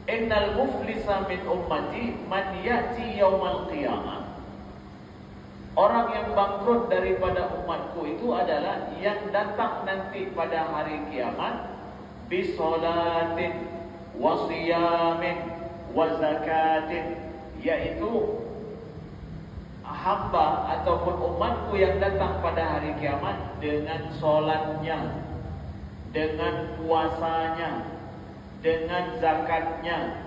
Innal muflisa min ummati man ya'ti yaumal qiyamah. Orang yang bangkrut daripada umatku itu adalah yang datang nanti pada hari kiamat bisolatin wa siyamin wa zakatin, yaitu hamba ataupun umatku yang datang pada hari kiamat dengan solatnya, dengan puasanya, dengan zakatnya.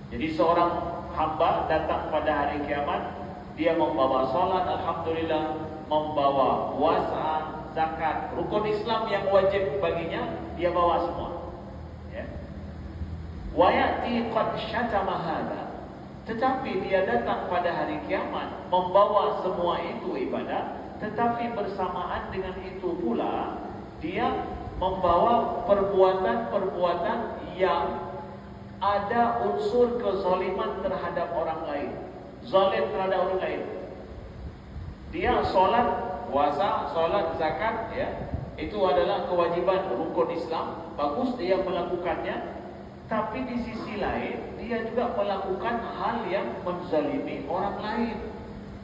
Jadi seorang hamba datang pada hari kiamat, dia membawa solat, alhamdulillah, membawa puasa, zakat, rukun Islam yang wajib baginya, dia bawa semua. Ya. Wa ya'ti qad syatama hadza. Tetapi dia datang pada hari kiamat membawa semua itu ibadah, tetapi bersamaan dengan itu pula dia membawa perbuatan-perbuatan yang ada unsur kezaliman terhadap orang lain, zalim terhadap orang lain. Dia solat, puasa, solat, zakat, ya, itu adalah kewajiban rukun Islam, bagus dia melakukannya. Tapi di sisi lain dia juga melakukan hal yang menzalimi orang lain.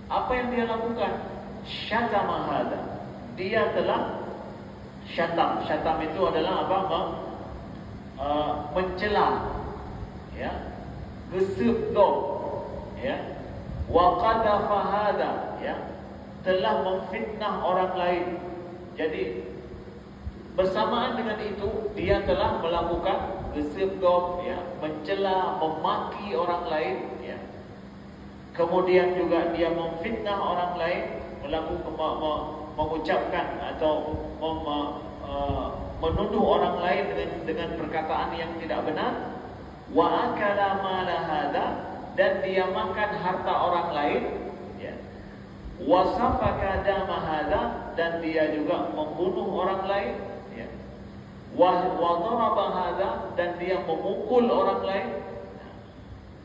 Apa yang dia lakukan? Syatama hadza. Dia telah syatam. Syatam itu adalah apa? Mencela, ya, gesebdok, ya, wa qadhafa hadza, ya, telah memfitnah orang lain. Jadi bersamaan dengan itu dia telah melakukan gesebdok, ya, mencela, memaki orang lain, ya. Kemudian juga dia memfitnah orang lain, mengucapkan atau menuduh orang lain dengan perkataan yang tidak benar. Wa akala mala hadza, dan dia makan harta orang lain, ya. Wa safaka dama hadza, dan dia juga membunuh orang lain, ya. Wa daraba hadza, dan dia memukul orang lain.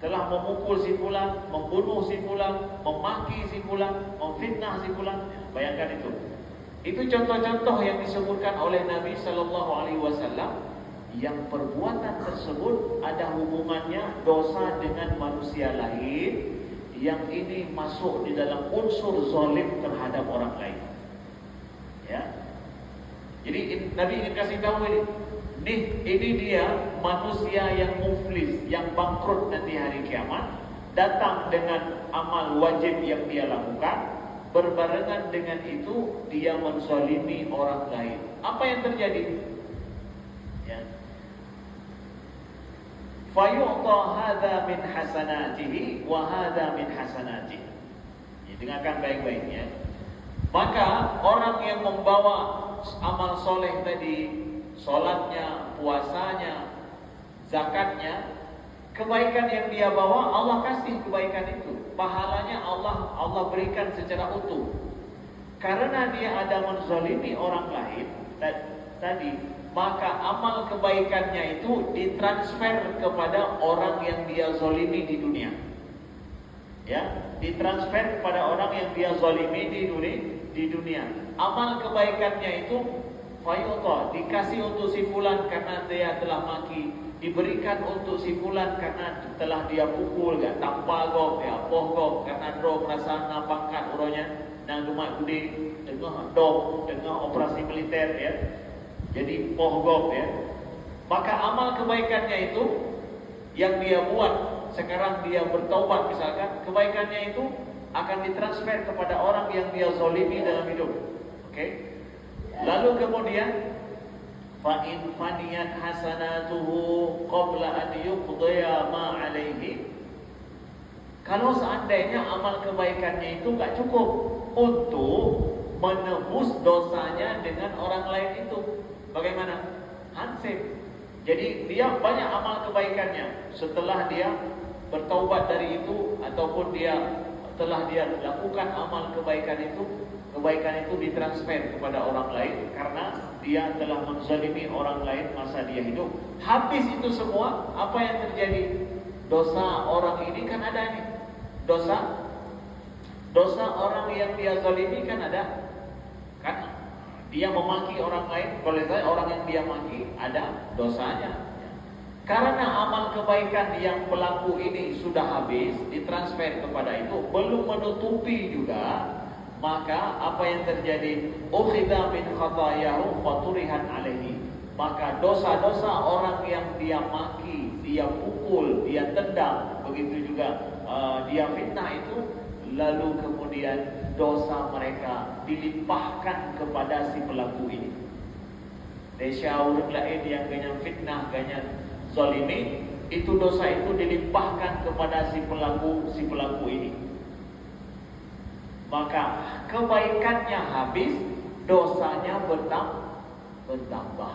Telah memukul si fulan, membunuh si fulan, memaki si fulan, memfitnah si fulan. Bayangkan itu. Itu contoh-contoh yang disebutkan oleh Nabi sallallahu alaihi wasallam yang perbuatan tersebut ada hubungannya dosa dengan manusia lain, yang ini masuk di dalam unsur zalim terhadap orang lain. Ya. Jadi Nabi ingin kasih tahu ini dia manusia yang muflis, yang bangkrut nanti hari kiamat, datang dengan amal wajib yang dia lakukan, berbarengan dengan itu dia menzalimi orang lain. Apa yang terjadi? Ya. Fayu'ta hadza min hasanatihi wa hadza min hasanatihi. Ya, dengarkan baik-baik, ya. Maka orang yang membawa amal soleh tadi, solatnya, puasanya, zakatnya, kebaikan yang dia bawa Allah kasih kebaikan itu, pahalanya Allah berikan secara utuh. Karena dia ada menzalimi orang lain tadi, maka amal kebaikannya itu ditransfer kepada orang yang dia zalimi di dunia. Ya, ditransfer kepada orang yang dia zalimi di dunia. Amal kebaikannya itu fayuta, dikasih untuk si fulan karena dia telah maki, diberikan untuk si fulan karena telah dia pukul, gak tampal gok, ya poh karena dro merasa napangkan uronya nang rumah gede tengah dok tengah operasi militer, ya. Jadi poh gok, ya. Maka amal kebaikannya itu yang dia buat, sekarang dia bertaubat misalkan, kebaikannya itu akan ditransfer kepada orang yang dia zalimi dalam hidup. Oke? Lalu kemudian fa in faniyat hasanatuhu qabla an yuqdiya ma alaihi. Kalau seandainya amal kebaikannya itu enggak cukup untuk menebus dosanya dengan orang lain itu, bagaimana? Hansip. Jadi dia banyak amal kebaikannya, setelah dia bertaubat dari itu ataupun telah dia lakukan amal kebaikan itu ditransfer kepada orang lain karena dia telah menzalimi orang lain masa dia hidup. Habis itu semua, apa yang terjadi? Dosa orang ini kan ada nih. Dosa orang yang dia zalimi kan ada. Kan dia memaki orang lain, boleh saja orang yang dia maki ada dosanya. Karena amal kebaikan yang pelaku ini sudah habis, ditransfer kepada itu, belum menutupi juga, maka apa yang terjadi? Ukhidha min khatayahu faturihan alaihi. Maka dosa-dosa orang yang dia maki, dia pukul, dia tendang, begitu juga dia fitnah itu, lalu kemudian dosa mereka dilimpahkan kepada si pelaku ini. Desya orang lain yang ganyan fitnah, ganyan zalimi, itu dosa itu dilimpahkan kepada si pelaku ini. Maka kebaikannya habis, dosanya bertambah.